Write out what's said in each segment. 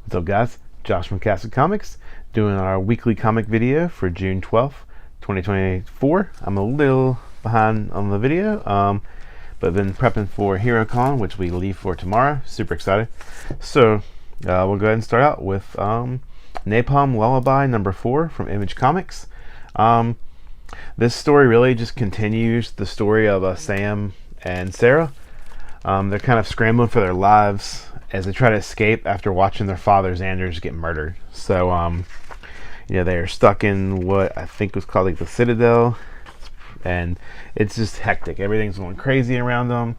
What's up, guys? Josh from Castle Comics, doing our weekly comic video for June 12th, 2024. I'm a little behind on the video, but been prepping for HeroCon, which we leave for tomorrow. Super excited. So we'll go ahead and start out with Napalm Lullaby number 4 from Image Comics. This story really just continues the story of Sam and Sarah. They're kind of scrambling for their lives as they try to escape after watching their father Xanders get murdered. So, they're stuck in what I think was called like the Citadel, and it's just hectic. Everything's going crazy around them.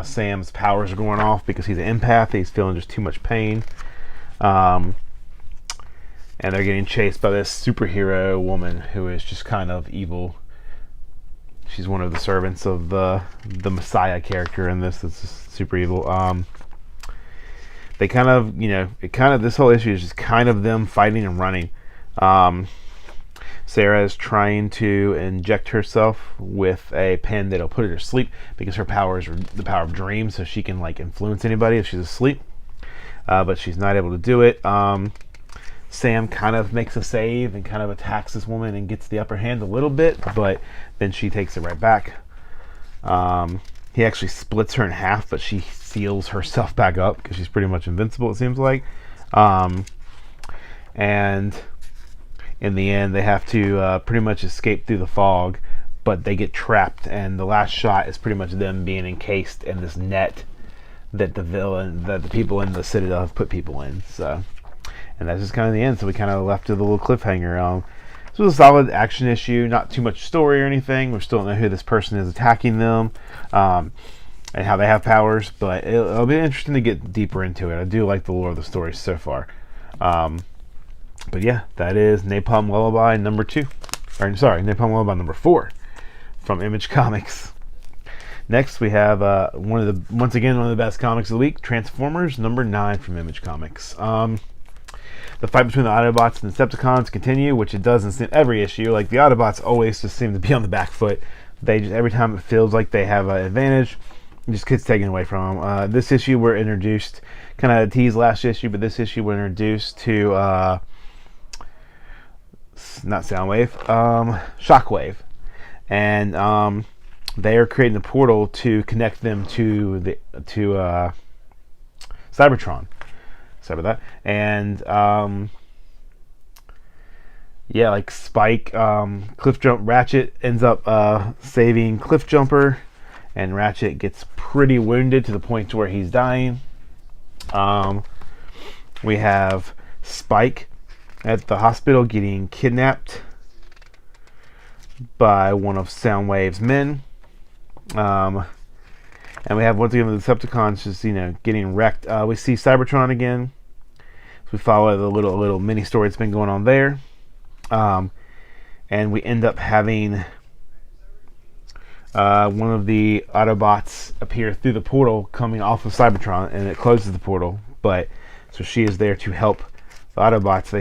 Sam's powers are going off because he's an empath. He's feeling just too much pain. And they're getting chased by this superhero woman who is just kind of evil. She's one of the servants of the Messiah character in this. That's just super evil. They kind of, this whole issue is just kind of them fighting and running. Sarah is trying to inject herself with a pen that'll put her to sleep because her powers are the power of dreams, so she can like influence anybody if she's asleep. But she's not able to do it. Sam kind of makes a save and kind of attacks this woman and gets the upper hand a little bit, but then she takes it right back. He actually splits her in half, but she seals herself back up because she's pretty much invincible, it seems like. And in the end, they have to pretty much escape through the fog, but they get trapped, and the last shot is pretty much them being encased in this net that the people in the Citadel have put people in. So, and that's just kind of the end. So we kind of left with a little cliffhanger. This was a solid action issue, not too much story or anything. We still don't know who this person is attacking them, and how they have powers, but it'll be interesting to get deeper into it. I do like the lore of the story so far. But yeah, that is Napalm Lullaby number 2. Napalm Lullaby number 4 from Image Comics. Next, we have one of the best comics of the week, Transformers number 9 from Image Comics. The fight between the Autobots and the Decepticons continue, which it does in every issue. Like, the Autobots always just seem to be on the back foot. They just, every time it feels like they have an advantage, it just gets taken away from them. This issue we're introduced, kind of teased last issue, but this issue we're introduced to not Soundwave, Shockwave, and they are creating a portal to connect them to Cybertron. Sorry about that. And like Spike, Ratchet ends up saving Cliffjumper, and Ratchet gets pretty wounded to the point to where he's dying. We have Spike at the hospital getting kidnapped by one of Soundwave's men. And we have once again the Decepticons just getting wrecked. We see Cybertron again. So we follow the little mini story that's been going on there. And we end up having one of the Autobots appear through the portal coming off of Cybertron, and it closes the portal. But so she is there to help the Autobots.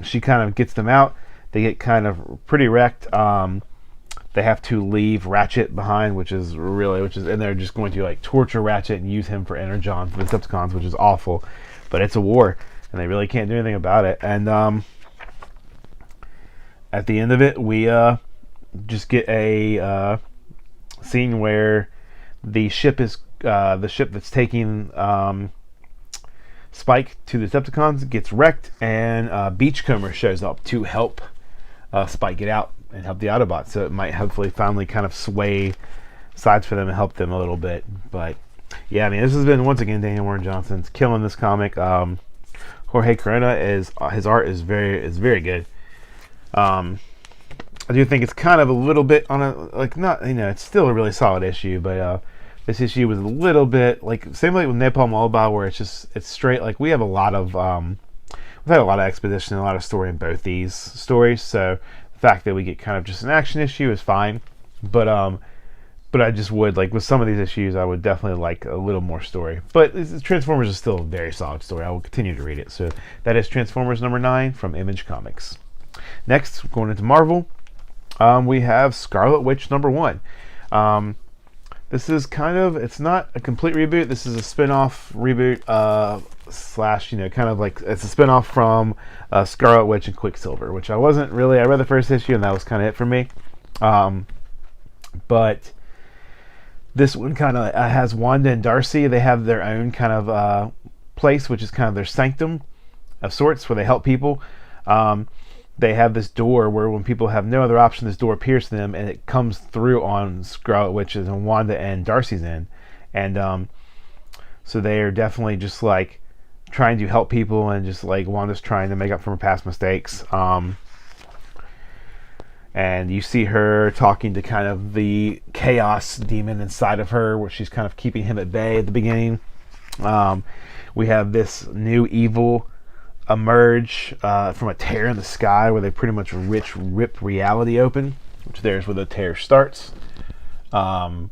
She kind of gets them out. They get kind of pretty wrecked. They have to leave Ratchet behind, and they're just going to like torture Ratchet and use him for Energon for the Decepticons, which is awful. But it's a war, and they really can't do anything about it. And at the end of it, we just get a scene where the ship that's taking Spike to the Decepticons gets wrecked, and Beachcomber shows up to help Spike get out and help the Autobots. So it might hopefully finally kind of sway sides for them and help them a little bit. But yeah, this has been once again Daniel Warren Johnson's killing this comic. Jorge Corona his art is very good. I do think it's kind of a little bit on it's still a really solid issue, but this issue was a little bit like same like with Napalm Lullaby, where it's straight like we have a lot of we've had a lot of exposition and a lot of story in both these stories, so the fact that we get kind of just an action issue is fine, but I just would like with some of these issues I would definitely like a little more story. But Transformers is still a very solid story. I will continue to read it. So that is Transformers number 9 from Image Comics. Next, going into Marvel, we have Scarlet Witch number 1. This is kind of, it's not a complete reboot. This is a spin-off reboot slash, kind of like, it's a spin-off from Scarlet Witch and Quicksilver, which I wasn't really, I read the first issue and that was kind of it for me. But this one kind of has Wanda and Darcy. They have their own kind of place, which is kind of their sanctum of sorts, where they help people. They have this door where when people have no other option, this door appears to them, and it comes through on Scarlet Witch's and Wanda and Darcy's end. And so they are definitely just like trying to help people, and just like Wanda's trying to make up for her past mistakes. And you see her talking to kind of the chaos demon inside of her, where she's kind of keeping him at bay at the beginning. We have this new evil emerge from a tear in the sky, where they pretty much rip reality open, which there's where the tear starts. And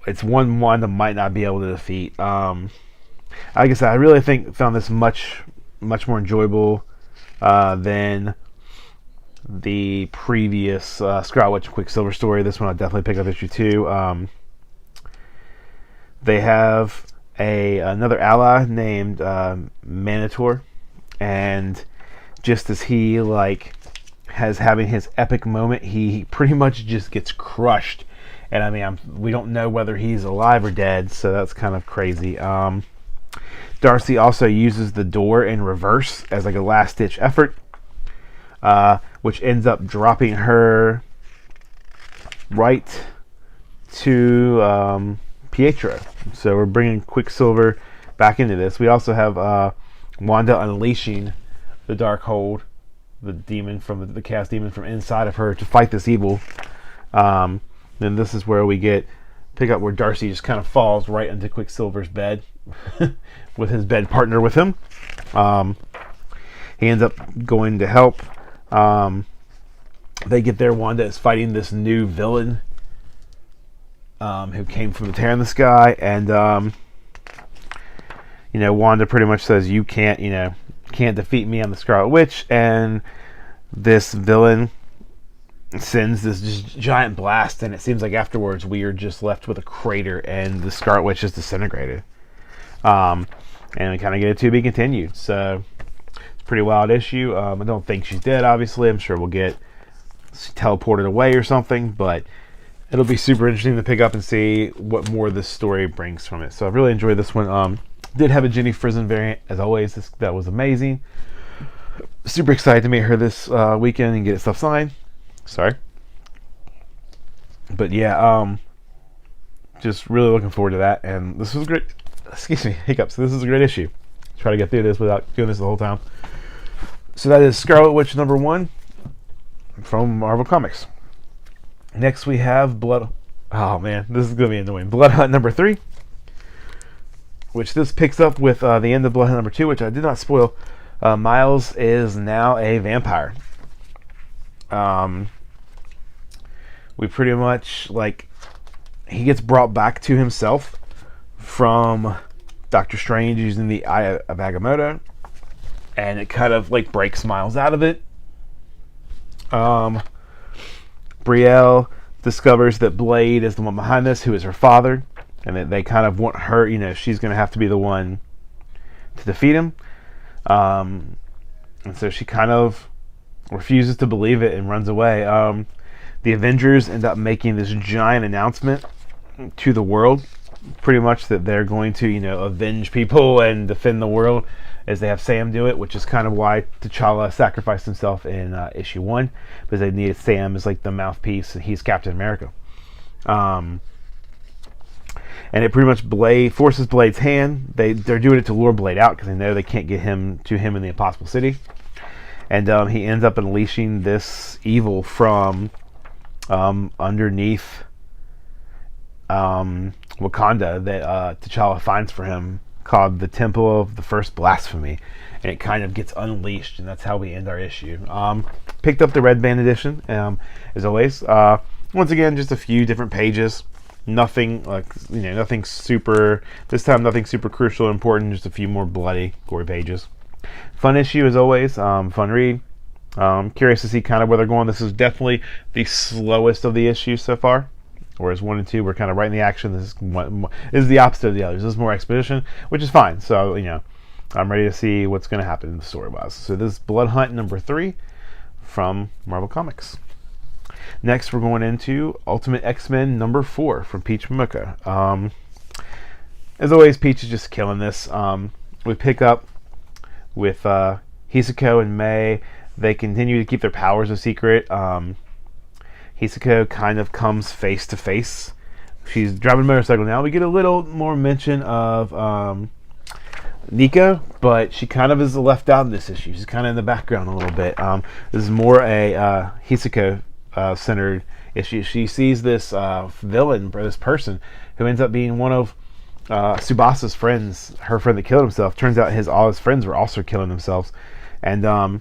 it's one that might not be able to defeat. Like I said, I really found this much more enjoyable than the previous Scarlet Witch and Quicksilver story. This one I'll definitely pick up issue 2. They have another ally named Manator, and just as he having his epic moment, he pretty much just gets crushed. And I mean, we don't know whether he's alive or dead, so that's kind of crazy. Darcy also uses the door in reverse as like a last-ditch effort, which ends up dropping her right to Pietro. So we're bringing Quicksilver back into this. We also have Wanda unleashing the Darkhold, the demon from the chaos demon from inside of her to fight this evil. Then this is where we pick up where Darcy just kind of falls right into Quicksilver's bed with his bed partner with him. He ends up going to help. They get there. Wanda is fighting this new villain who came from the tear in the sky, and Wanda pretty much says, "You can't defeat me. I'm the Scarlet Witch." And this villain sends this just giant blast, and it seems like afterwards we are just left with a crater, and the Scarlet Witch is disintegrated. And we kind of get a to be continued. So it's a pretty wild issue. I don't think she's dead, obviously. I'm sure we'll get teleported away or something, but it'll be super interesting to pick up and see what more this story brings from it. So I've really enjoyed this one. Did have a Jenny Frison variant, as always. That was amazing. Super excited to meet her this weekend and get stuff signed. Sorry. But yeah, just really looking forward to that. And this was great. Excuse me, hiccups. This is a great issue. Try to get through this without doing this the whole time. So that is Scarlet Witch #1 from Marvel Comics. Next we have Blood... Oh man, this is going to be annoying. Blood Hunt #3. Which this picks up with the end of Blood Hunt #2, which I did not spoil. Miles is now a vampire. We pretty much, he gets brought back to himself from Doctor Strange using the Eye of Agamotto, and it kind of breaks Miles out of it. Brielle discovers that Blade is the one behind this, who is her father, and that they kind of want her, she's going to have to be the one to defeat him. And so she kind of refuses to believe it and runs away. The Avengers end up making this giant announcement to the world, pretty much that they're going to, avenge people and defend the world, as they have Sam do it, which is kind of why T'Challa sacrificed himself in issue 1, because they needed Sam as the mouthpiece, and he's Captain America. And it pretty much forces Blade's hand. They're doing it to lure Blade out because they know they can't get him in the Impossible City. And he ends up unleashing this evil from underneath Wakanda that T'Challa finds for him, called the Temple of the First Blasphemy, and it kind of gets unleashed, and that's how we end our issue. Picked up the Red Band edition, as always. Once again, just a few different pages. Nothing nothing super. This time, nothing super crucial or important. Just a few more bloody, gory pages. Fun issue as always. Fun read. Curious to see kind of where they're going. This is definitely the slowest of the issues so far. Whereas 1 and 2 were kind of right in the action. This is the opposite of the others. This is more expedition, which is fine. So, I'm ready to see what's going to happen in the story-wise. So this is Blood Hunt number 3 from Marvel Comics. Next, we're going into Ultimate X-Men number 4 from Peach Momoko. As always, Peach is just killing this. We pick up with Hisako and May. They continue to keep their powers a secret. Hisako kind of comes face to face. She's driving a motorcycle now. We get a little more mention of Nico, but she kind of is left out in this issue. She's kind of in the background a little bit. This is more a Hisako centered issue. She sees this villain, or this person, who ends up being one of Tsubasa's friends, her friend that killed himself. Turns out all his friends were also killing themselves. And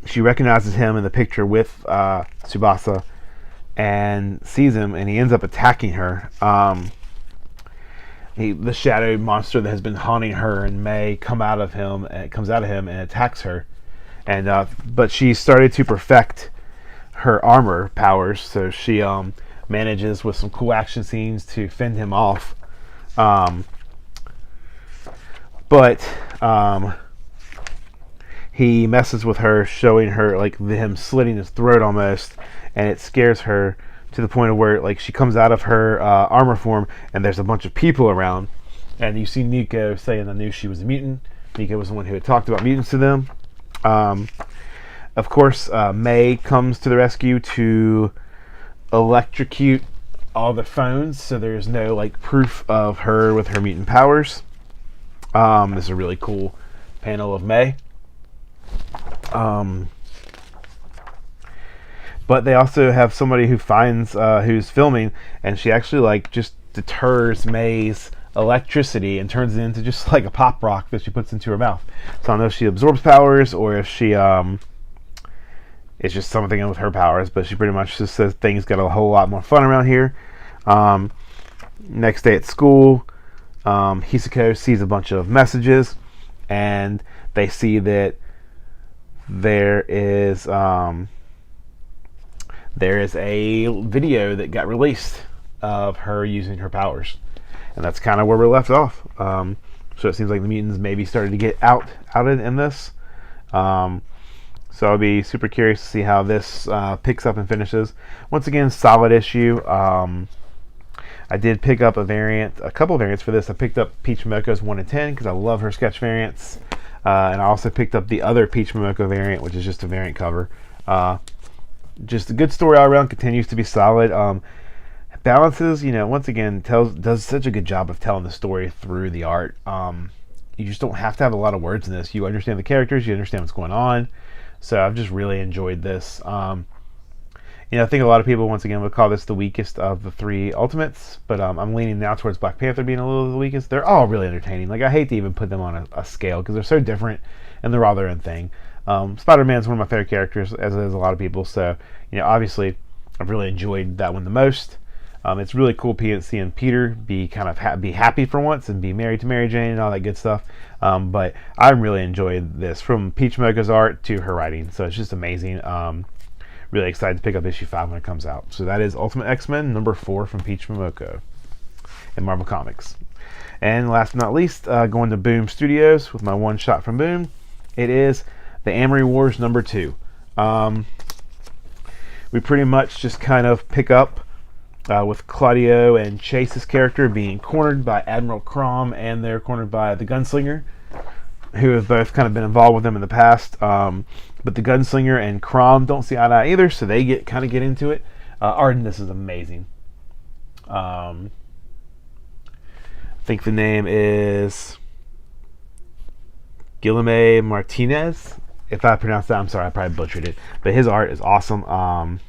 she recognizes him in the picture with Tsubasa and sees him, and he ends up attacking her. The shadow monster that has been haunting her and May comes out of him and attacks her. And but she started to perfect her armor powers, so she manages with some cool action scenes to fend him off. But he messes with her, showing her him slitting his throat almost, and it scares her to the point of where she comes out of her armor form, and there's a bunch of people around, and you see Nico saying, "I knew she was a mutant." Nico was the one who had talked about mutants to them. Of course, May comes to the rescue to electrocute all the phones, so there's no proof of her with her mutant powers. This is a really cool panel of May. But they also have somebody who finds who's filming, and she actually just deters May's electricity and turns it into just a pop rock that she puts into her mouth. So I don't know if she absorbs powers or if she it's just something with her powers, but she pretty much just says things got a whole lot more fun around here. Next day at school, Hisako sees a bunch of messages, and they see that there is a video that got released of her using her powers, and that's kind of where we're left off. So it seems like the mutants maybe started to get outed in this. So I'll be super curious to see how this picks up and finishes. Once again, solid issue. I did pick up a couple variants for this. I picked up Peach Momoko's 1 in 10 because I love her sketch variants. And I also picked up the other Peach Momoko variant, which is just a variant cover. Just a good story all around, continues to be solid. Balances, once again, does such a good job of telling the story through the art. You just don't have to have a lot of words in this. You understand the characters, you understand what's going on. So I've just really enjoyed this. I think a lot of people, once again, would call this the weakest of the 3 Ultimates, but I'm leaning now towards Black Panther being a little the weakest. They're all really entertaining. I hate to even put them on a scale because they're so different and they're all their own thing. Spider-Man's one of my favorite characters, as is a lot of people. So, obviously, I've really enjoyed that one the most. It's really cool seeing Peter be be happy for once and be married to Mary Jane and all that good stuff. But I'm really enjoying this, from Peach Momoko's art to her writing. So it's just amazing. Really excited to pick up issue 5 when it comes out. So that is Ultimate X-Men number 4 from Peach Momoko in Marvel Comics. And last but not least, going to Boom Studios with my one shot from Boom. It is the Amory Wars number 2. We pretty much just kind of pick up with Claudio and Chase's character being cornered by Admiral Crom, and they're cornered by the Gunslinger, who have both kind of been involved with them in the past. But the Gunslinger and Crom don't see eye to eye either, so they get into it. Arden, this is amazing. I think the name is Guilherme Martinez. If I pronounced that, I'm sorry, I probably butchered it. But his art is awesome.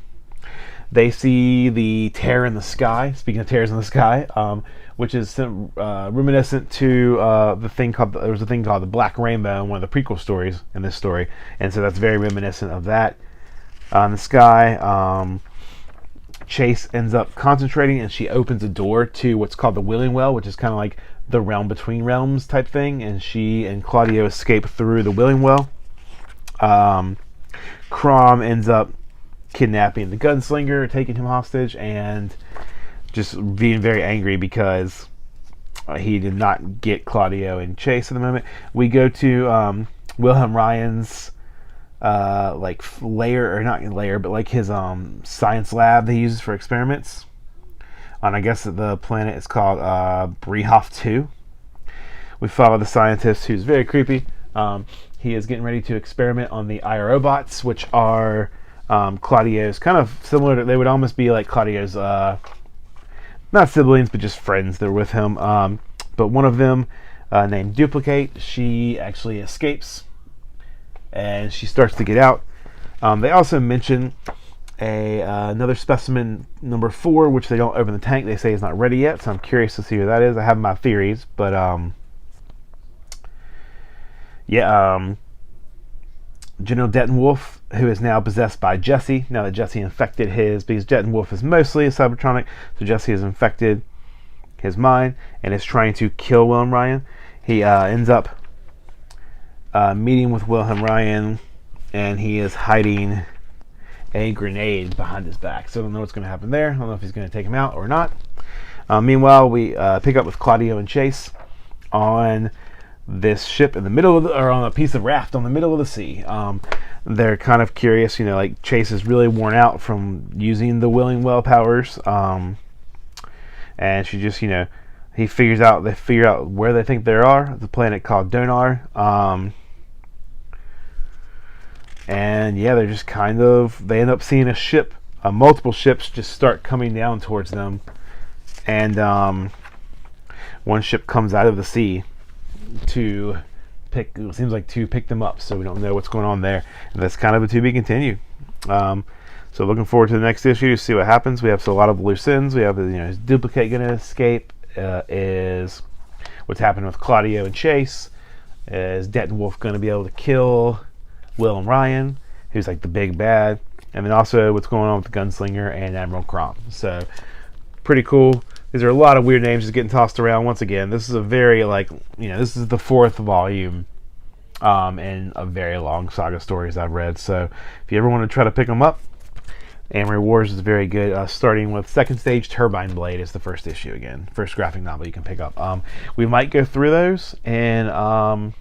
They see the tear in the sky. Speaking of tears in the sky, which is reminiscent to there was a thing called the Black Rainbow in one of the prequel stories in this story, and so that's very reminiscent of that. In the sky, Chase ends up concentrating, and she opens a door to what's called the Willing Well, which is kind of like the realm between realms type thing, and she and Claudio escape through the Willing Well. Crom ends up kidnapping the gunslinger, taking him hostage, and just being very angry because he did not get Claudio and Chase at the moment. We go to Wilhelm Ryan's like lair, or not lair, but like his science lab that he uses for experiments. And I guess the planet is called Brehoff 2. We follow the scientist, who's very creepy. He is getting ready to experiment on the IRO bots, which are Claudio's, kind of similar to, they would almost be like Claudio's, not siblings, but just friends. They're with him. But one of them, named Duplicate, she actually escapes, and she starts to get out. They also mention another specimen, number 4, which they don't open the tank. They say is not ready yet, so I'm curious to see who that is. I have my theories, but General Dettenwolf, who is now possessed by Jesse, now that Jesse infected because Dettenwolf is mostly a Cybertronic, so Jesse has infected his mind and is trying to kill Wilhelm Ryan. He ends up meeting with Wilhelm Ryan, and he is hiding a grenade behind his back. So I don't know what's going to happen there. I don't know if he's going to take him out or not. Meanwhile, we pick up with Claudio and Chase on this ship in the middle of the, or on a piece of raft on the middle of the sea. They're kind of curious, like Chase is really worn out from using the willing well powers, and she just, they figure out where they think they are, the planet called Donar, and yeah, they're just they end up seeing a ship, multiple ships just start coming down towards them, and one ship comes out of the sea to pick them up, so we don't know what's going on there, and that's kind of a to be continued. So looking forward to the next issue to see what happens. We have a lot of loose ends. We have is Duplicate going to escape, is what's happening with Claudio and Chase, is Dettenwolf going to be able to kill Wilhelm Ryan, who's like the big bad, and then also what's going on with the Gunslinger and Admiral Crom. So pretty cool. These are a lot of weird names just getting tossed around. Once again, this is a very, this is the 4th volume in a very long saga stories I've read. So if you ever want to try to pick them up, Amory Wars is very good. Starting with Second Stage Turbine Blade is the first issue again. First graphic novel you can pick up. We might go through those and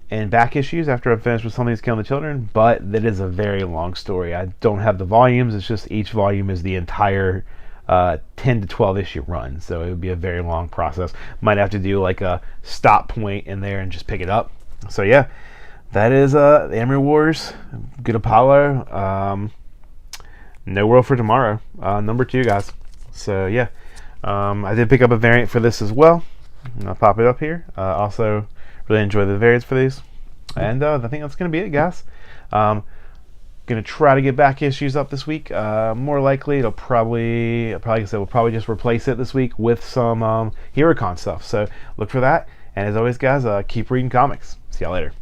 back issues after I've finished with Something's Killing the Children, but that is a very long story. I don't have the volumes. It's just each volume is the entire 10 to 12 issue run, so it would be a very long process. Might have to do like a stop point in there and just pick it up. So yeah, that is the Amory Wars, Good Apollo, No World for Tomorrow, number 2, guys. So yeah, I did pick up a variant for this as well, and I'll pop it up here. Also really enjoy the variants for these, and I think that's going to be it, guys. Gonna try to get back issues up this week. More likely it'll probably we'll probably just replace it this week with some HeroCon stuff, so look for that. And as always, guys, keep reading comics. See y'all later.